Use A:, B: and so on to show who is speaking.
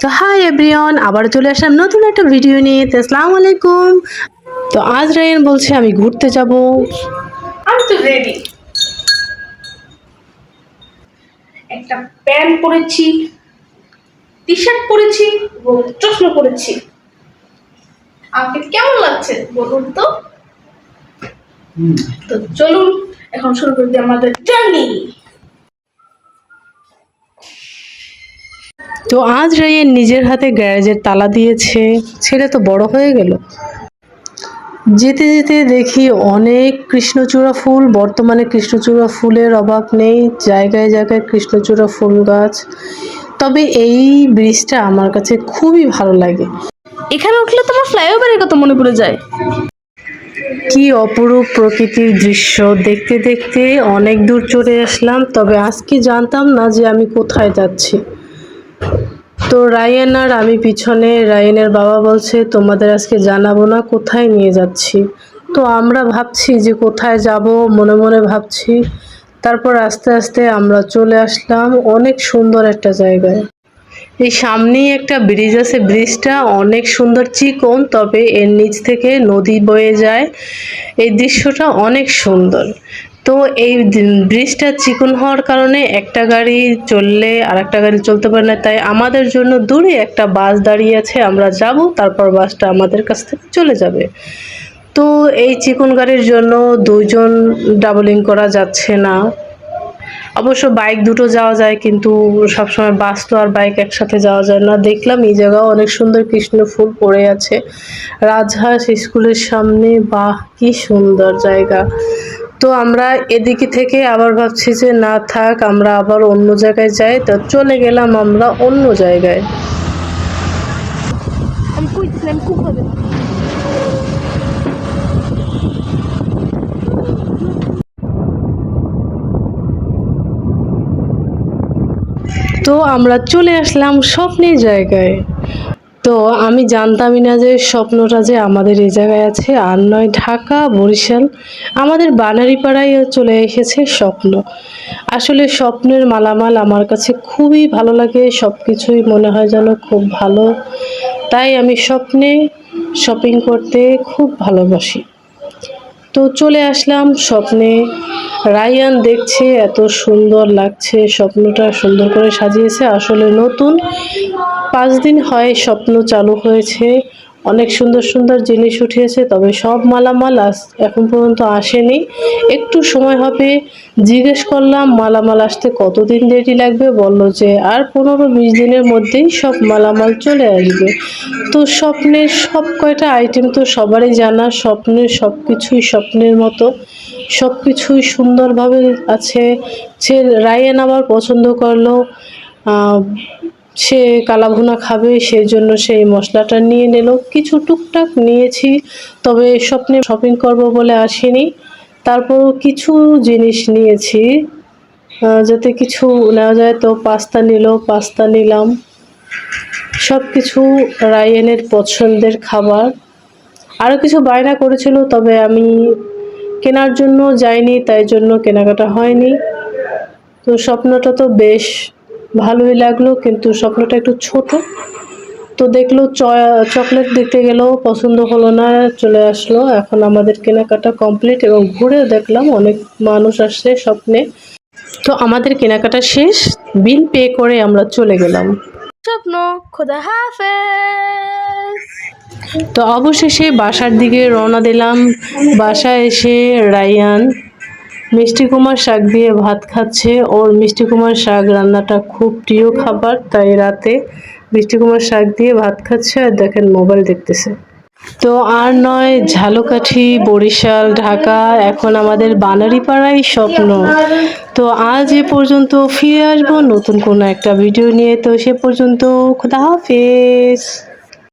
A: তো hi everyone, আবার চলে আসলাম নতুন একটা ভিডিও নিয়ে। তো আসসালামু আলাইকুম। তো আজ রায়ান বলছে আমি ঘুরতে যাব।
B: আমি তো রেডি। একটা প্যান্ট পরেছি, টি শার্ট পরেছি এবং চশমা পরেছি। আমাকে কেমন লাগছে বলুন তো? তো চলুন এখন শুরু করে দিই আমাদের জার্নি।
A: তো আজ রায়ান নিজের হাতে গ্যারেজের তালা দিয়েছে। ছেলে তো বড় হয়ে গেল। যেতে যেতে দেখি অনেক কৃষ্ণচূড়া ফুল। বর্তমানে কৃষ্ণচূড়া ফুলের অভাব নেই, জায়গায় জায়গায় কৃষ্ণচূড়া ফুল গাছ। তবে এই ব্রিজটা আমার কাছে খুবই ভালো লাগে।
B: এখানে উঠলে তোমার ফ্লাইওভারের কথা মনে পড়ে যায়।
A: কি অপরূপ প্রকৃতির দৃশ্য! দেখতে দেখতে অনেক দূর চলে আসলাম। তবে আজকে জানতাম না যে আমি কোথায় যাচ্ছি। তো রায়ান আর আমি পিছনে। রায়ানের বাবা বলছে তোমাদের আজকে জানাবো না কোথায় নিয়ে যাচ্ছি। তো আমরা ভাবছি যে কোথায় যাব, মনে মনে ভাবছি। তারপর আস্তে আস্তে আমরা চলে আসলাম অনেক সুন্দর একটা জায়গায়। এই সামনেই একটা ব্রিজ আছে। ব্রিজটা অনেক সুন্দর, চিকন, তবে এর নিচ থেকে নদী বয়ে যায়। এই দৃশ্যটা অনেক সুন্দর। তো এই ব্রিজটা চিকন হওয়ার কারণে একটা গাড়ি চললে আর একটা গাড়ি চলতে পারে না। তাই আমাদের জন্য দূরে একটা বাস দাঁড়িয়ে আছে, আমরা যাব, তারপর বাসটা আমাদের কাছ থেকে চলে যাবে। তো এই চিকন গাড়ির জন্য দুজন ডাবলিং করা যাচ্ছে না। অবশ্য বাইক দুটো যাওয়া যায়, কিন্তু সবসময় বাস তো আর বাইক একসাথে যাওয়া যায় না। দেখলাম এই জায়গাও অনেক সুন্দর কৃষ্ণ ফুল পড়ে আছে রাজহাঁস স্কুলের সামনে। বাহ, কি সুন্দর জায়গা! তো আমরা এদিকে থেকে আবার ভাবছি যে না থাক, আমরা আবার অন্য জায়গায় যাই। তো চলে গেলাম আমরা অন্য জায়গায়।
B: আমি কইছিলাম খুব হবে।
A: তো আমরা চলে আসলাম স্বপ্নের জায়গায়। তো আমি জানতামই না যে স্বপ্নটা যে আমাদের এই জায়গায় আছে, আর নয় ঢাকা বরিশাল, আমাদের বানারীপাড়ায় চলে এসেছে স্বপ্ন। আসলে স্বপ্নের মালামাল আমার কাছে খুবই ভালো লাগে, সব কিছুই মনে হয় যেন খুব ভালো। তাই আমি স্বপ্নে শপিং করতে খুব ভালোবাসি। তো চলে আসলাম স্বপ্নে। রায়ান দেখছে এত সুন্দর লাগছে, স্বপ্নটা সুন্দর করে সাজিয়েছে। আসলে নতুন 5 দিন হয় স্বপ্ন চালু হয়েছে। অনেক সুন্দর সুন্দর জিনিস উঠিয়েছে, তবে সব মালামাল এখন পর্যন্ত আসেনি। একটু সময় হবে। জিজ্ঞেস করলাম মালামাল আসতে কতদিন দেরি লাগবে, বলল যে আর 15-20 দিনের মধ্যেই সব মালামাল চলে আসবে। তো স্বপ্নের সব কয়টা আইটেম তো সবারই জানা। স্বপ্নের সব কিছুই স্বপ্নের মতো, সব কিছুই সুন্দরভাবে আছে। সে রায়ান আবার পছন্দ করলো সে কালাভুনা খাবে, সেই জন্য সেই মশলাটা নিয়ে নিল। কিছু টুকটাক নিয়েছি, তবে স্বপ্নে শপিং করব বলে আসিনি। তারপরও কিছু জিনিস নিয়েছি যাতে কিছু নেওয়া যায়। তো পাস্তা নিল, পাস্তা নিলাম। সব কিছু রায়ানের পছন্দের খাবার। আরও কিছু বায়না করেছিল, তবে আমি কেনার জন্য যাইনি, তাই জন্য কেনাকাটা হয়নি। তো স্বপ্নটা তো বেশ ভালোই লাগলো, কিন্তু স্বপ্নটা একটু ছোট। তো দেখলো চকলেট দিতে গেলেও পছন্দ হলো না, চলে আসলো। এখন আমাদের কেনাকাটা কমপ্লিট এবং ঘুরেও দেখলাম অনেক মানুষ আসছে স্বপ্নে। তো আমাদের কেনাকাটা শেষ, বিল পে করে আমরা চলে গেলাম।
B: স্বপ্ন, খোদা হাফেজ।
A: তো অবশেষে বাসার দিকে রওনা দিলাম। বাসায় এসে রায়ান মিষ্টি কুমার শাক দিয়ে ভাত খাচ্ছে। ওর মিষ্টি কুমার শাক রান্নাটা খুব প্রিয় খাবার, তাই রাতে মিষ্টি কুমার শাক দিয়ে ভাত খাচ্ছে আর দেখেন মোবাইল দেখতেছে। তো আর নয়, ঝালকাঠি, বরিশাল, ঢাকা, এখন আমাদের বানারীপাড়াই স্বপ্ন। তো আজ এ পর্যন্ত, ফিরে আসবো নতুন কোনো একটা ভিডিও নিয়ে। তো সে পর্যন্ত খোদা হাফেজ।